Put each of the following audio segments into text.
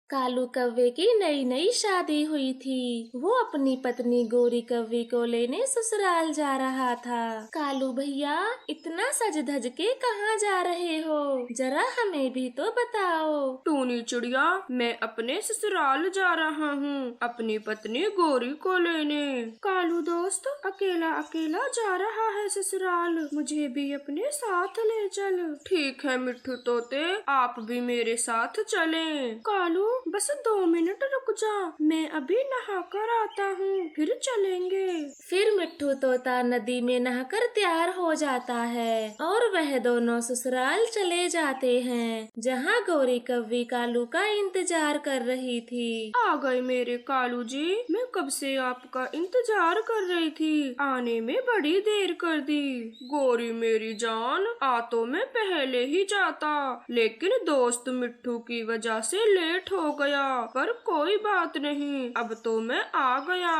कालू कव्वे की नई नई शादी हुई थी। वो अपनी पत्नी गोरी कव्वे को लेने ससुराल जा रहा था। कालू भैया, इतना सज धज के कहाँ जा रहे हो? जरा हमें भी तो बताओ। टूनी चिड़िया, मैं अपने ससुराल जा रहा हूँ अपनी पत्नी गोरी को लेने। कालू दोस्त अकेला अकेला जा रहा है ससुराल, मुझे भी अपने साथ ले चल। ठीक है मिट्ठू तोते, आप भी मेरे साथ चलें। कालू बस 2 मिनट रुक जा, मैं अभी नहा कर आता हूँ, फिर चलेंगे। फिर मिट्ठू तोता नदी में नहाकर तैयार हो जाता है और वह दोनों ससुराल चले जाते हैं, जहाँ गोरी कव्वी कालू का इंतजार कर रही थी। आ गए मेरे कालू जी, मैं कब से आपका इंतजार कर रही थी, आने में बड़ी देर कर दी। गोरी मेरी जान, आ तो मैं पहले ही जाता, लेकिन दोस्त मिट्ठू की वजह से लेट हो गया, पर कोई बात नहीं, अब तो मैं आ गया।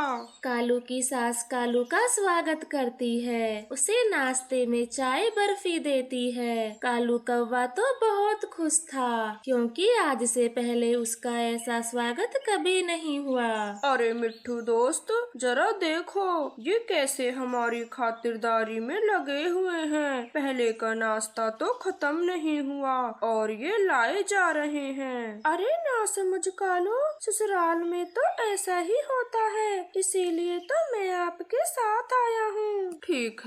कालू की सास कालू का स्वागत करती है, उसे नाश्ते में चाय बर्फी देती है। कालू कौवा तो बहुत खुश था, क्योंकि आज से पहले उसका ऐसा स्वागत कभी नहीं हुआ। अरे मिट्ठू दोस्त, जरा देखो ये कैसे हमारी खातिरदारी में लगे हुए हैं। पहले का नाश्ता तो खत्म नहीं हुआ और ये लाए जा रहे हैं। अरे ना समझ कालू, ससुराल में तो ऐसा ही होता है, इसीलिए तो मैं आपके साथ आया हूँ। ठीक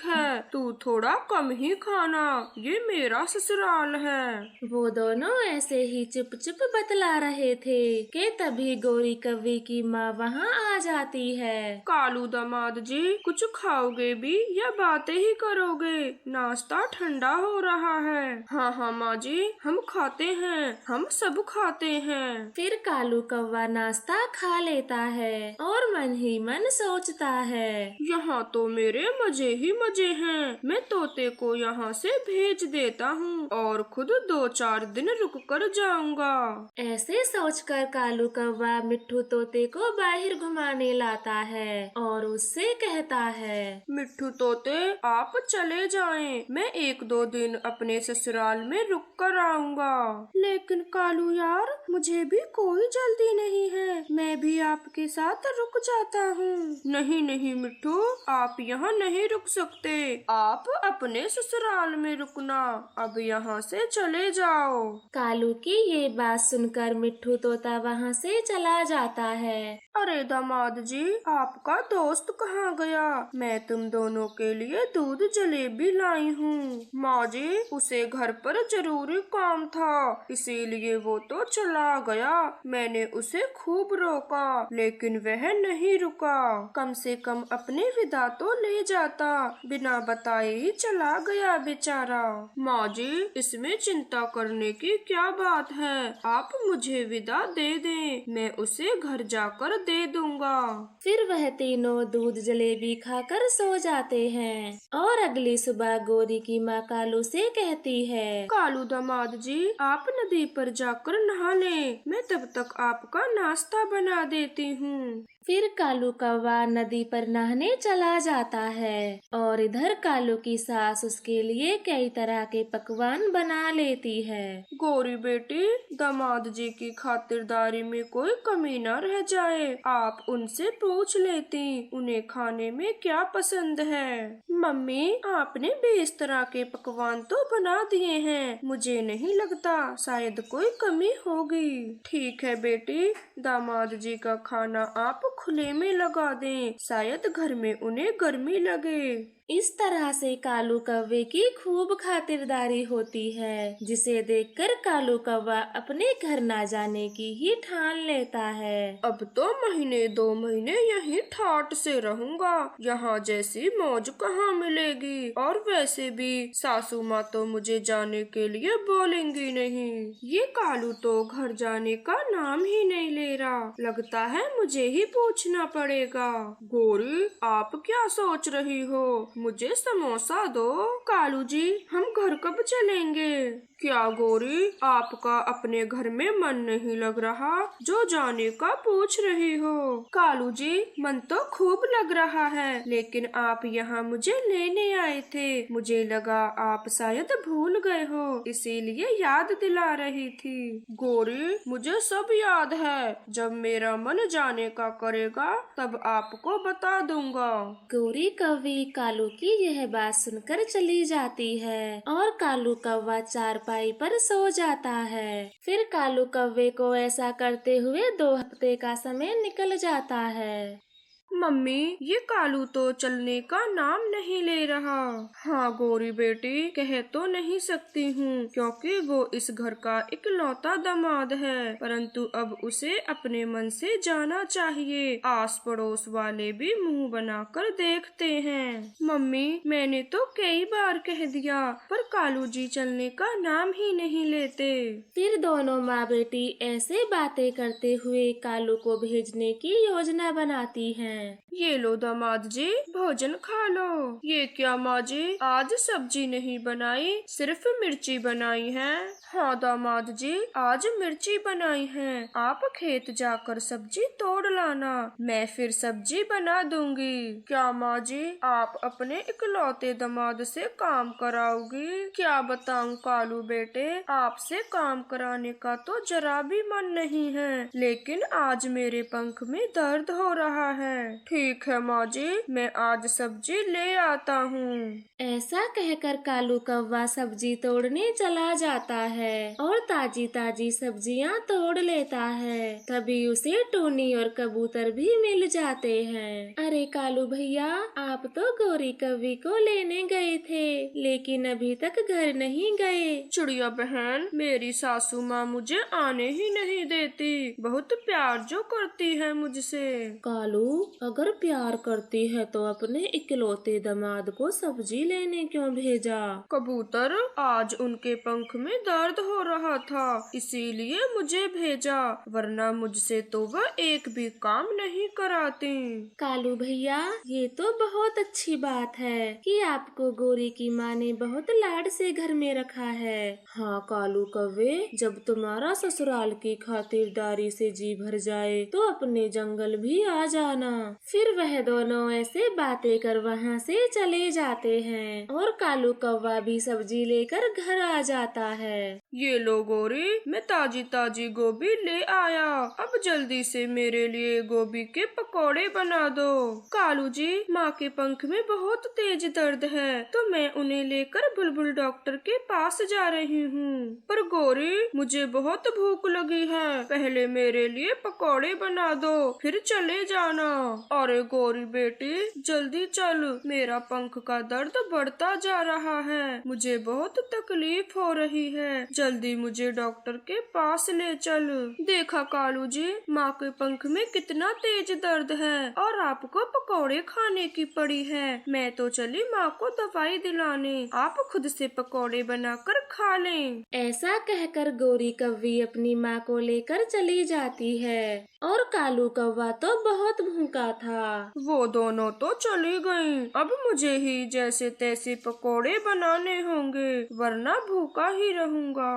है, तू थोड़ा कम ही खाना, ये मेरा ससुराल है। वो दोनों ऐसे ही चुप चुप बतला रहे थे कि तभी गोरी कव्वी की माँ वहाँ आ जाती है। कालू दामाद जी, कुछ खाओगे भी या बातें ही करोगे? नाश्ता ठंडा हो रहा है। हाँ माँ जी, हम खाते हैं, हम सब खाते हैं। फिर कालू कौवा नाश्ता खा लेता है और मन ही मन सोचता है, यहाँ तो मेरे मजे ही मजे हैं, मैं तोते को यहाँ से भेज देता हूँ और खुद 2-4 दिन रुक कर जाऊंगा। ऐसे सोचकर कालू कौवा मिट्ठू तोते को बाहर घुमाने लाता है और उससे कहता है, मिट्ठू तोते आप चले जाएं, मैं 1-2 दिन अपने ससुराल में रुक कर आऊंगा। लेकिन कालू यार, मुझे भी कोई जल्दी नहीं है, मैं भी आपके साथ रुक जाता हूँ। नहीं मिट्ठू, आप यहाँ नहीं रुक सकते, आप अपने ससुराल में रुकना, अब यहाँ से चले जाओ। कालू की ये बात सुनकर मिट्ठू तोता वहाँ से चला जाता है। अरे दामाद जी, आपका दोस्त कहाँ गया? मैं तुम दोनों के लिए दूध जलेबी लाई हूँ। माँ जी, उसे घर पर जरूरी काम था, इसीलिए वो तो चला गया। मैंने उसे खूब रोका, लेकिन वह नहीं रुका। कम से कम अपनी विदा तो ले जाता, बिना बताए ही चला गया बेचारा। माँ जी, इसमें चिंता करने की क्या बात है, आप मुझे विदा दे दें, मैं उसे घर जाकर दे दूंगा। फिर वह तीनों दूध जलेबी खाकर सो जाते हैं और अगली सुबह गोरी की माँ कालू से कहती है, कालू दामाद जी, आप नदी पर जाकर नहा लें, मैं तब तक आपका नाश्ता बना देती हूँ। फिर कालू कौवा नदी पर नहाने चला जाता है और इधर कालू की सास उसके लिए कई तरह के पकवान बना लेती है। गोरी बेटी, दामाद जी की खातिरदारी में कोई कमी न रह जाए, आप उनसे पूछ लेती उन्हें खाने में क्या पसंद है। मम्मी, आपने 20 तरह के पकवान तो बना दिए हैं, मुझे नहीं लगता शायद कोई कमी होगी। ठीक है बेटी, दामाद जी का खाना आप खुले में लगा दें, शायद घर में उन्हें गर्मी लगे। इस तरह से कालू कौवे की खूब खातिरदारी होती है, जिसे देखकर कालू कौवा अपने घर ना जाने की ही ठान लेता है। अब तो 1-2 महीने यहीं ठाट से रहूंगा, यहाँ जैसी मौज कहाँ मिलेगी, और वैसे भी सासू माँ तो मुझे जाने के लिए बोलेंगी नहीं। ये कालू तो घर जाने का नाम ही नहीं ले रहा, लगता है मुझे ही पूछना पड़ेगा। गोरी, आप क्या सोच रही हो? मुझे समोसा दो। कालू जी, हम घर कब चलेंगे? क्या गौरी, आपका अपने घर में मन नहीं लग रहा जो जाने का पूछ रही हो? कालू जी, मन तो खूब लग रहा है, लेकिन आप यहाँ मुझे लेने आए थे। मुझे लगा आप शायद भूल गए हो, इसीलिए याद दिला रही थी। गौरी, मुझे सब याद है। जब मेरा मन जाने का करेगा तब आपको बता दूंगा। गौरी कौवी कालू की यह बात सुनकर चली जाती है और कालू कौवा चारपाई पर सो जाता है। फिर कालू कौवे को ऐसा करते हुए 2 हफ्ते का समय निकल जाता है। मम्मी, ये कालू तो चलने का नाम नहीं ले रहा। हाँ गौरी बेटी, कह तो नहीं सकती हूँ क्योंकि वो इस घर का इकलौता दामाद है, परंतु अब उसे अपने मन से जाना चाहिए। आस पड़ोस वाले भी मुंह बनाकर देखते हैं। मम्मी, मैंने तो कई बार कह दिया, पर कालू जी चलने का नाम ही नहीं लेते। फिर दोनों माँ बेटी ऐसे बातें करते हुए कालू को भेजने की योजना बनाती हैं। ये लो दामाद जी, भोजन खा लो। ये क्या माँ जी, आज सब्जी नहीं बनाई, सिर्फ मिर्ची बनाई है। हाँ दामाद जी, आज मिर्ची बनाई है। आप खेत जाकर सब्जी तोड़ लाना, मैं फिर सब्जी बना दूंगी। क्या माँ जी, आप अपने इकलौते दामाद से काम कराओगी? क्या बताऊं कालू बेटे, आपसे काम कराने का तो जरा भी मन नहीं है, लेकिन आज मेरे पंख में दर्द हो रहा है। ठीक है माँ जी, मैं आज सब्जी ले आता हूँ। ऐसा कहकर कालू कौवा सब्जी तोड़ने चला जाता है और ताजी ताजी सब्जियां तोड़ लेता है। तभी उसे टोनी और कबूतर भी मिल जाते हैं। अरे कालू भैया, आप तो गौरी कौवी को लेने गए थे, लेकिन अभी तक घर नहीं गए। चिड़िया बहन, मेरी सासू माँ मुझे आने ही नहीं देती, बहुत प्यार जो करती है मुझसे। कालू, अगर प्यार करती है तो अपने इकलौते दामाद को सब्जी लेने क्यों भेजा? कबूतर, आज उनके पंख में दर्द हो रहा था, इसीलिए मुझे भेजा, वरना मुझसे तो वह एक भी काम नहीं कराती। कालू भैया, ये तो बहुत अच्छी बात है कि आपको गौरी की माँ ने बहुत लाड से घर में रखा है। हाँ कालू कौवे, जब तुम्हारा ससुराल की खातिरदारी से जी भर जाए तो अपने जंगल भी आ जाना। फिर वह दोनों ऐसे बातें कर वहाँ से चले जाते हैं और कालू कौवा भी सब्जी लेकर घर आ जाता है। ये लो गौरी, मैं ताजी ताजी गोभी ले आया, अब जल्दी से मेरे लिए गोभी के पकोड़े बना दो। कालू जी, माँ के पंख में बहुत तेज दर्द है, तो मैं उन्हें लेकर बुलबुल डॉक्टर के पास जा रही हूँ। पर गौरी, मुझे बहुत भूख लगी है, पहले मेरे लिए पकोड़े बना दो, फिर चले जाना। अरे गौरी बेटी, जल्दी चल, मेरा पंख का दर्द बढ़ता जा रहा है, मुझे बहुत तकलीफ हो रही है, जल्दी मुझे डॉक्टर के पास ले चल। देखा कालू जी, माँ के पंख में कितना तेज दर्द है और आपको पकौड़े खाने की पड़ी है। मैं तो चली माँ को दवाई दिलाने, आप खुद से पकौड़े बनाकर खा लें। ऐसा कहकर गौरी कौवी अपनी माँ को लेकर चली जाती है और कालू कौवा तो बहुत भूखा था। वो दोनों तो चली गईं, अब मुझे ही जैसे तैसे पकोड़े बनाने होंगे, वरना भूखा ही रहूंगा।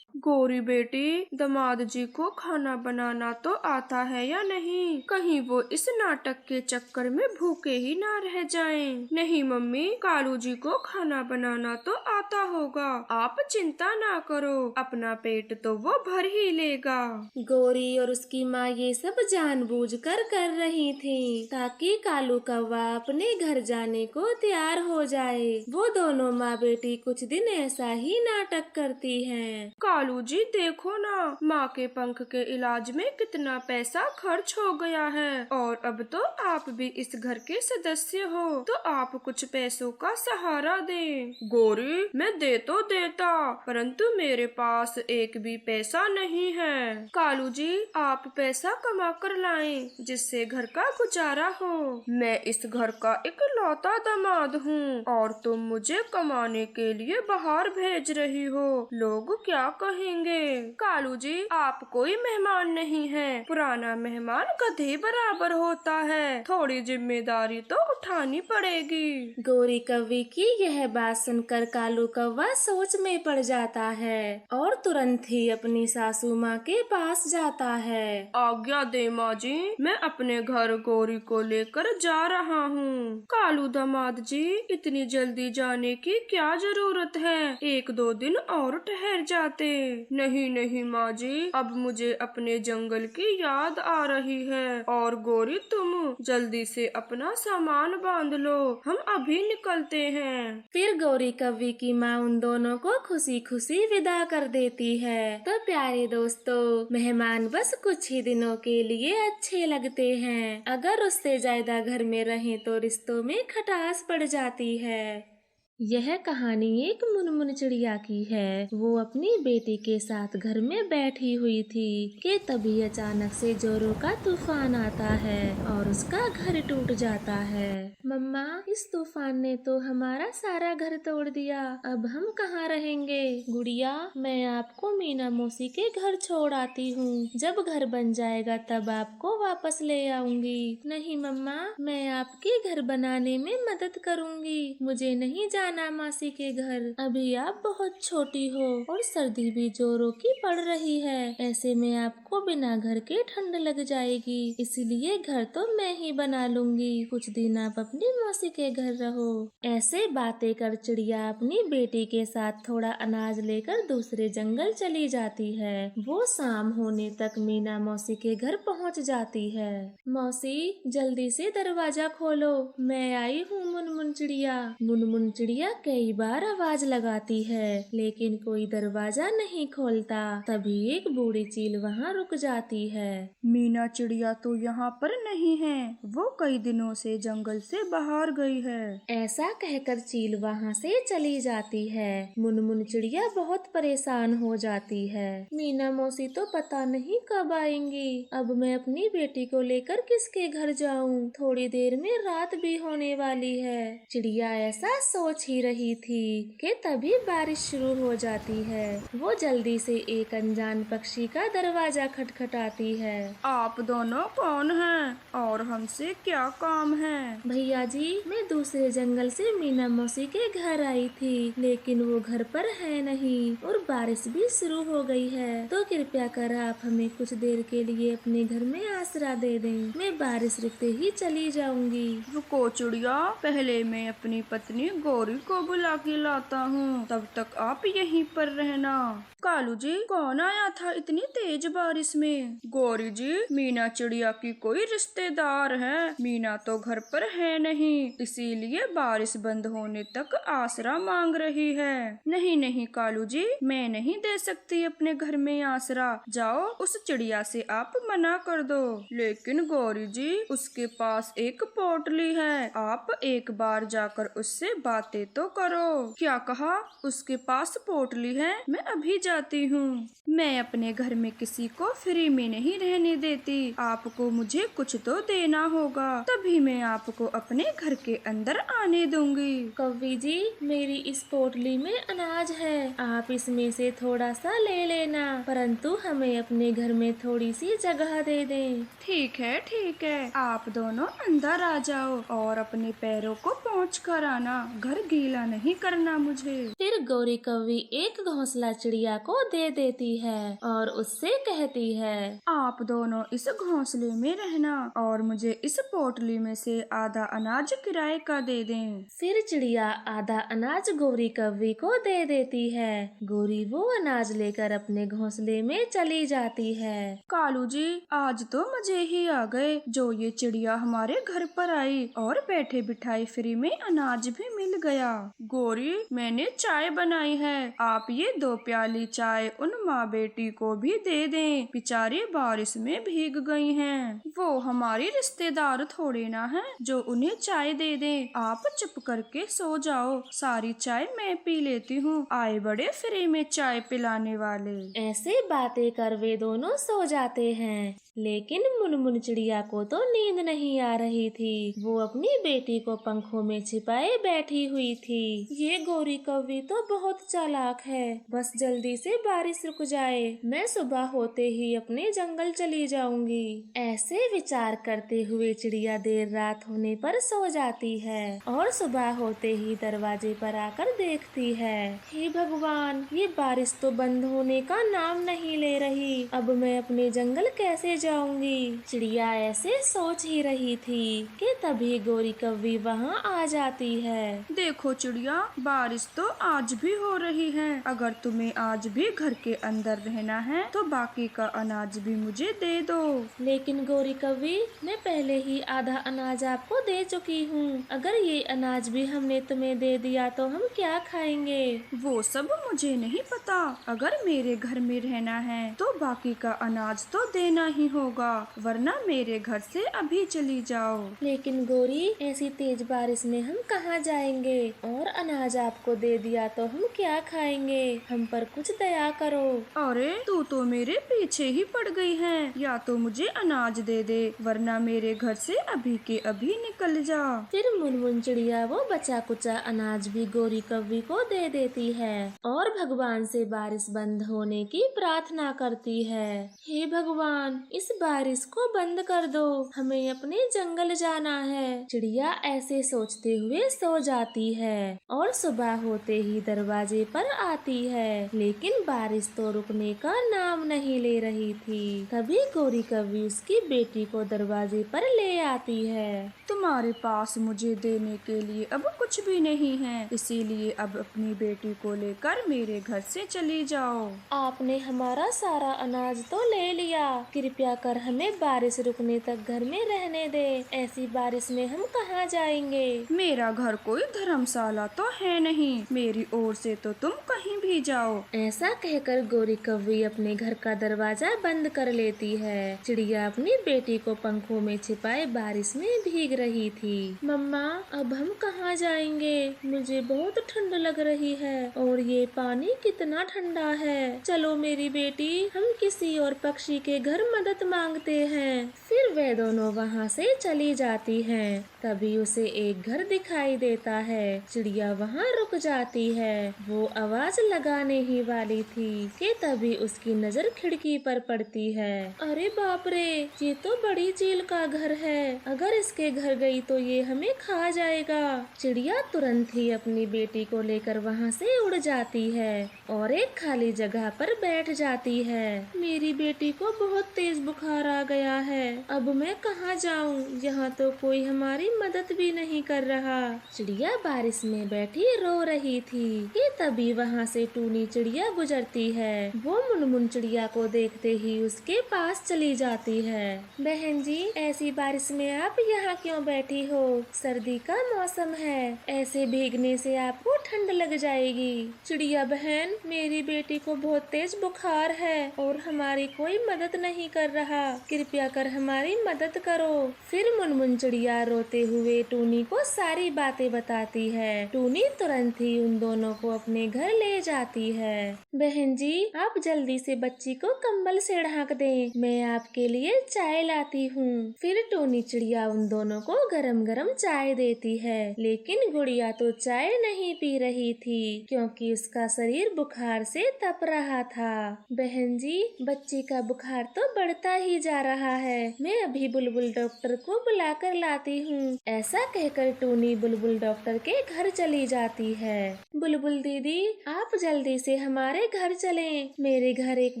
गौरी बेटी, दामाद जी को खाना बनाना तो आता है या नहीं? कहीं वो इस नाटक के चक्कर में भूखे ही ना रह जाएं। नहीं मम्मी, कालू जी को खाना बनाना तो आता होगा, आप चिंता ना करो, अपना पेट तो वो भर ही लेगा। गौरी और उसकी माँ ये सब जानबूझकर कर रही थी ताकि कालू कौवा अपने घर जाने को तैयार हो जाए। वो दोनों माँ बेटी कुछ दिन ऐसा ही नाटक करती हैं। कालू जी देखो ना, माँ के पंख के इलाज में कितना पैसा खर्च हो गया है, और अब तो आप भी इस घर के सदस्य हो, तो आप कुछ पैसों का सहारा दें। गौरी, मैं दे तो देता, परंतु मेरे पास एक भी पैसा नहीं है। कालू जी, आप पैसा कमा कर लाएं, जिससे घर का कुछ गुजारा हो। मैं इस घर का इकलौता दामाद हूँ और तुम मुझे कमाने के लिए बाहर भेज रही हो। लोग क्या कहेंगे? कालू जी, आप कोई मेहमान नहीं है। पुराना मेहमान गधे बराबर होता है। थोड़ी जिम्मेदारी तो उठानी पड़ेगी। गौरी कौवी की यह बात सुनकर कालू कौवा सोच में पड़ जाता है और तुरंत ही अपनी सासू माँ के पास जाता है। आज्ञा दे माँ जी, मैं अपने घर गौरी को लेकर जा रहा हूँ। कालू दामाद जी, इतनी जल्दी जाने की क्या जरूरत है? 1-2 दिन और ठहर जाते। नहीं नहीं माँ जी, अब मुझे अपने जंगल की याद आ रही है। और गौरी, तुम जल्दी से अपना सामान बांध लो, हम अभी निकलते हैं। फिर गौरी कौवी की माँ उन दोनों को खुशी खुशी विदा कर देती है। तो प्यारे दोस्तों, मेहमान बस कुछ ही दिनों के लिए अच्छे लगते हैं, अगर उससे ज्यादा घर में रहें तो रिश्तों में खटास पड़ जाती है। यह कहानी एक मुनमुन चिड़िया की है। वो अपनी बेटी के साथ घर में बैठी हुई थी कि तभी अचानक से जोरों का तूफान आता है और उसका घर टूट जाता है। मम्मा, इस तूफान ने तो हमारा सारा घर तोड़ दिया, अब हम कहाँ रहेंगे? गुड़िया, मैं आपको मीना मौसी के घर छोड़ आती हूँ, जब घर बन जाएगा तब आपको वापस ले आऊंगी। नहीं मम्मा, मैं आपके घर बनाने में मदद करूंगी, मुझे नहीं जाना मासी के घर। अभी आप बहुत छोटी हो और सर्दी भी जोरों की पड़ रही है, ऐसे में आपको बिना घर के ठंड लग जाएगी, इसलिए घर तो मैं ही बना लूंगी, कुछ दिन आप अपनी मौसी के घर रहो। ऐसे बातें कर चिड़िया अपनी बेटी के साथ थोड़ा अनाज लेकर दूसरे जंगल चली जाती है। वो शाम होने तक मीना मौसी के घर पहुंच जाती है। मौसी, जल्दी से दरवाजा खोलो, मैं आई हूँ मुनमुन चिड़िया। मुनमुन चिड़िया कई बार आवाज लगाती है लेकिन कोई दरवाजा नहीं खोलता। तभी एक बूढ़ी चील वहाँ रुक जाती है। मीना चिड़िया तो यहाँ पर नहीं है, वो कई दिनों से जंगल से बाहर गई है। ऐसा कहकर चील वहाँ से चली जाती है। मुनमुन चिड़िया बहुत परेशान हो जाती है। मीना मौसी तो पता नहीं कब आएंगी, अब मैं अपनी बेटी को लेकर किसके घर जाऊँ? थोड़ी देर में रात भी होने वाली है। चिड़िया ऐसा सोच ही रही थी कि तभी बारिश शुरू हो जाती है। वो जल्दी से एक अनजान पक्षी का दरवाजा खटखटाती है। आप दोनों कौन हैं और हमसे क्या काम है? भैया जी, मैं दूसरे जंगल से मीना मौसी के घर आई थी, लेकिन वो घर पर है नहीं और बारिश भी शुरू हो गई है, तो कृपया कर आप हमें कुछ देर के लिए अपने घर में आसरा दे दें, मैं बारिश रुकते ही चली जाऊंगी। रुको चिड़िया, पहले मैं अपनी पत्नी गौरी को बुला के लाता हूँ, तब तक आप यहीं पर रहना। कालू जी, कौन आया था इतनी तेज बारिश में? गौरी जी, मीना चिड़िया की कोई रिश्तेदार है, मीना तो घर पर है नहीं, इसीलिए बारिश बंद होने तक आसरा मांग रही है। नहीं नहीं कालू जी, मैं नहीं दे सकती अपने घर में आसरा, जाओ उस चिड़िया से आप मना कर दो। लेकिन गौरी जी, उसके पास एक पोटली है, आप एक बार जाकर उससे बातें तो करो। क्या कहा? उसके पास पोटली है? मैं अभी जाती हूँ। मैं अपने घर में किसी को फ्री में नहीं रहने देती, आपको मुझे कुछ तो देना होगा, तभी मैं आपको अपने घर के अंदर आने दूंगी। कौवी जी, मेरी इस पोटली में अनाज है, आप इसमें से थोड़ा सा ले लेना, परंतु हमें अपने घर में थोड़ी सी जगह दे दें। ठीक है, आप दोनों अंदर आ जाओ और अपने पैरों को पोंछ कर आना, घर गीला नहीं करना मुझे। फिर गौरी कौवी एक घोंसला चिड़िया को दे देती है और उससे कहती है, आप दोनों इस घोंसले में रहना और मुझे इस पोटली में से आधा अनाज किराए का दे दें। फिर चिड़िया आधा अनाज गौरी कौवी को दे देती है। गौरी वो अनाज लेकर अपने घोंसले में चली जाती है। कालू जी, आज तो मजे ही आ गए, जो ये चिड़िया हमारे घर पर आई और बैठे बिठाई फ्री में अनाज भी मिल गया। गया। गोरी, मैंने चाय बनाई है, आप ये 2 प्याली चाय उन माँ बेटी को भी दे दें, बेचारी बारिश में भीग गई हैं। वो हमारी रिश्तेदार थोड़े ना है जो उन्हें चाय दे दें। आप चुप करके सो जाओ, सारी चाय मैं पी लेती हूँ, आए बड़े फ्री में चाय पिलाने वाले। ऐसे बातें कर वे दोनों सो जाते हैं, लेकिन मुनमुन चिड़िया को तो नींद नहीं आ रही थी। वो अपनी बेटी को पंखों में छिपाए बैठी हुई थी। ये गोरी कौवी तो बहुत चालाक है, बस जल्दी से बारिश रुक जाए, मैं सुबह होते ही अपने जंगल चली जाऊंगी। ऐसे विचार करते हुए चिड़िया देर रात होने पर सो जाती है और सुबह होते ही दरवाजे पर आकर देखती है, हे भगवान, ये बारिश तो बंद होने का नाम नहीं ले रही, अब मैं अपने जंगल कैसे जाऊंगी। चिड़िया ऐसे सोच ही रही थी कि तभी गोरी कौवी वहाँ आ जाती है। देखो चिड़िया, बारिश तो आज भी हो रही है, अगर तुम्हें आज भी घर के अंदर रहना है तो बाकी का अनाज भी मुझे दे दो। लेकिन गोरी कौवी, मैं पहले ही आधा अनाज आपको दे चुकी हूँ, अगर ये अनाज भी हमने तुम्हें दे दिया तो हम क्या खाएंगे। वो सब मुझे नहीं पता, अगर मेरे घर में रहना है तो बाकी का अनाज तो देना ही होगा, वरना मेरे घर से अभी चली जाओ। लेकिन गोरी, ऐसी तेज बारिश में हम कहाँ जाएंगे, और अनाज आपको दे दिया तो हम क्या खाएंगे, हम पर कुछ दया करो। अरे तू तो मेरे पीछे ही पड़ गई है, या तो मुझे अनाज दे दे, वरना मेरे घर से अभी के अभी निकल जा। फिर मुनमुन चिड़िया वो बचा कुचा अनाज भी गोरी कौवी को दे देती है और भगवान से बारिश बंद होने की प्रार्थना करती है। हे भगवान, इस बारिश को बंद कर दो, हमें अपने जंगल जाना है। चिड़िया ऐसे सोचते हुए सो जाती है और सुबह होते ही दरवाजे पर आती है, लेकिन बारिश तो रुकने का नाम नहीं ले रही थी। तभी गोरी कौवी उसकी बेटी को दरवाजे पर ले आती है। तुम्हारे पास मुझे देने के लिए अब कुछ भी नहीं है, इसीलिए अब अपनी बेटी को लेकर मेरे घर से चली जाओ। आपने हमारा सारा अनाज तो ले लिया, कृपया कर हमें बारिश रुकने तक घर में रहने दे, ऐसी बारिश में हम कहाँ जाएंगे। मेरा घर कोई धर्मशाला तो है नहीं, मेरी ओर से तो तुम कहीं भी जाओ। ऐसा कहकर गोरी कौवी अपने घर का दरवाजा बंद कर लेती है। चिड़िया अपनी बेटी को पंखों में छिपाए बारिश में भीग रही थी। मम्मा, अब हम कहाँ जाएंगे, मुझे बहुत ठंड लग रही है और ये पानी कितना ठंडा है। चलो मेरी बेटी, हम किसी और पक्षी के घर मदद मांगते हैं। फिर वे दोनों वहाँ से चली जाती हैं। तभी उसे एक घर दिखाई देता है। चिड़िया वहाँ रुक जाती है। वो आवाज लगाने ही वाली थी कि तभी उसकी नजर खिड़की पर पड़ती है। अरे बाप रे, ये तो बड़ी चील का घर है, अगर इसके घर गई तो ये हमें खा जाएगा। चिड़िया तुरंत ही अपनी बेटी को लेकर वहाँ से उड़ जाती है और एक खाली जगह पर बैठ जाती है। मेरी बेटी को बहुत तेज बुखार आ गया है, अब मैं कहाँ जाऊँ, यहाँ तो कोई हमारी मदद भी नहीं कर रहा। चिड़िया बारिश में बैठी रो रही थी कि तभी वहाँ से टूनी चिड़िया गुजरती है। वो मुनमुन चिड़िया को देखते ही उसके पास चली जाती है। बहन जी, ऐसी बारिश में आप यहाँ क्यों बैठी हो, सर्दी का मौसम है, ऐसे भीगने से आपको ठंड लग जाएगी। चिड़िया बहन, मेरी बेटी को बहुत तेज बुखार है और हमारी कोई मदद नहीं कर रहा, कृपया कर हमारी मदद करो। फिर मुनमुन चिड़िया रोते हुए टूनी को सारी बातें बताती है। टूनी तुरंत ही उन दोनों को अपने घर ले जाती है। बहन जी, आप जल्दी से बच्ची को कंबल से ढक दें, मैं आपके लिए चाय लाती हूँ। फिर टूनी चिड़िया उन दोनों को गरम गरम चाय देती है, लेकिन गुड़िया तो चाय नहीं पी रही थी क्योंकि उसका शरीर बुखार से तप रहा था। बहन जी, बच्ची का बुखार तो बढ़ता ही जा रहा है, मैं अभी बुलबुल डॉक्टर को बुला कर लाती हूँ। ऐसा कहकर टूनी बुलबुल डॉक्टर के घर चली जाती है। बुलबुल दीदी, आप जल्दी से हमारे घर चलें, मेरे घर एक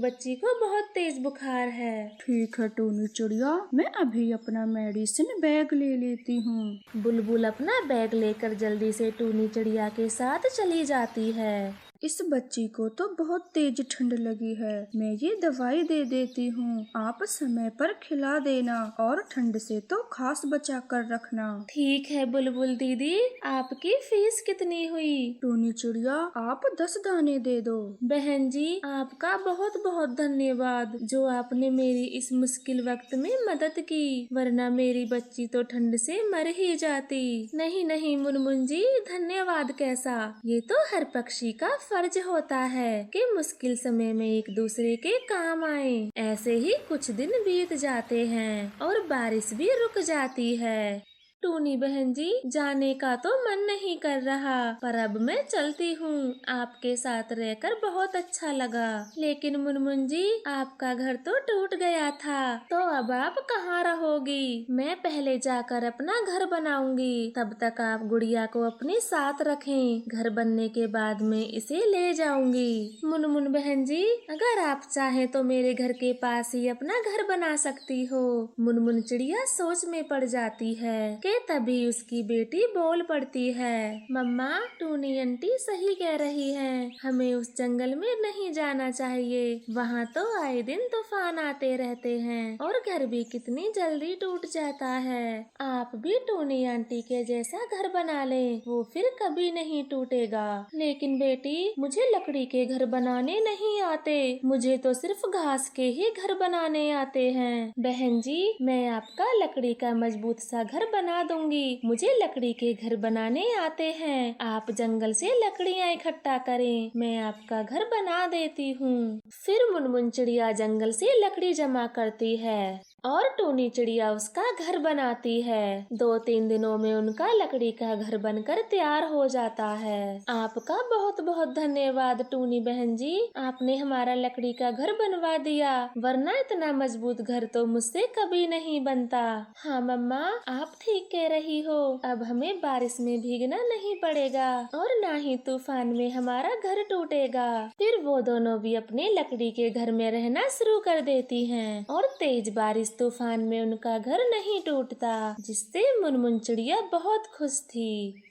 बच्ची को बहुत तेज बुखार है। ठीक है टूनी चिड़िया, मैं अभी अपना मेडिसिन बैग ले लेती हूँ। बुलबुल अपना बैग लेकर जल्दी से टूनी चिड़िया के साथ चली जाती है। इस बच्ची को तो बहुत तेज ठंड लगी है, मैं ये दवाई दे देती हूँ। आप समय पर खिला देना और ठंड से तो खास बचा कर रखना। ठीक है बुलबुल दीदी, आपकी फीस कितनी हुई? टूनी चिड़िया, आप 10 दाने दे दो। बहन जी, आपका बहुत बहुत धन्यवाद जो आपने मेरी इस मुश्किल वक्त में मदद की, वरना मेरी बच्ची तो ठंड से मर ही जाती। नहीं नहीं मुनमुन जी, धन्यवाद कैसा, ये तो हर पक्षी का फर्ज होता है कि मुश्किल समय में एक दूसरे के काम आए। ऐसे ही कुछ दिन बीत जाते हैं और बारिश भी रुक जाती है। टूनी बहन जी, जाने का तो मन नहीं कर रहा, पर अब मैं चलती हूँ। आपके साथ रहकर बहुत अच्छा लगा। लेकिन मुनमुन जी, आपका घर तो टूट गया था, तो अब आप कहाँ रहोगी? मैं पहले जाकर अपना घर बनाऊंगी, तब तक आप गुड़िया को अपने साथ रखें। घर बनने के बाद मैं इसे ले जाऊंगी। मुनमुन बहन जी, अगर आप चाहें तो मेरे घर के पास ही अपना घर बना सकती हो। मुनमुन चिड़िया सोच में पड़ जाती है कि तभी उसकी बेटी बोल पड़ती है, मम्मा, टूनी आंटी सही कह रही हैं, हमें उस जंगल में नहीं जाना चाहिए। वहाँ तो आए दिन तूफान आते रहते हैं और घर भी कितनी जल्दी टूट जाता है। आप भी टूनी आंटी के जैसा घर बना लें, वो फिर कभी नहीं टूटेगा। लेकिन बेटी, मुझे लकड़ी के घर बनाने नहीं आते, मुझे तो सिर्फ घास के ही घर बनाने आते हैं। बहन जी, मैं आपका लकड़ी का मजबूत सा घर बना दूंगी। मुझे लकड़ी के घर बनाने आते हैं। आप जंगल से लकड़ियाँ इकट्ठा करें, मैं आपका घर बना देती हूँ। फिर मुनमुन चिड़िया जंगल से लकड़ी जमा करती है और टूनी चिड़िया उसका घर बनाती है। 2-3 दिनों में उनका लकड़ी का घर बनकर तैयार हो जाता है। आपका बहुत बहुत धन्यवाद टूनी बहन जी, आपने हमारा लकड़ी का घर बनवा दिया, वरना इतना मजबूत घर तो मुझसे कभी नहीं बनता। हाँ मम्मा, आप ठीक कह रही हो, अब हमें बारिश में भीगना नहीं पड़ेगा और ना ही तूफान में हमारा घर टूटेगा। फिर वो दोनों भी अपने लकड़ी के घर में रहना शुरू कर देती हैं और तेज बारिश तूफान में उनका घर नहीं टूटता, जिससे मुनमुन चिड़िया बहुत खुश थी।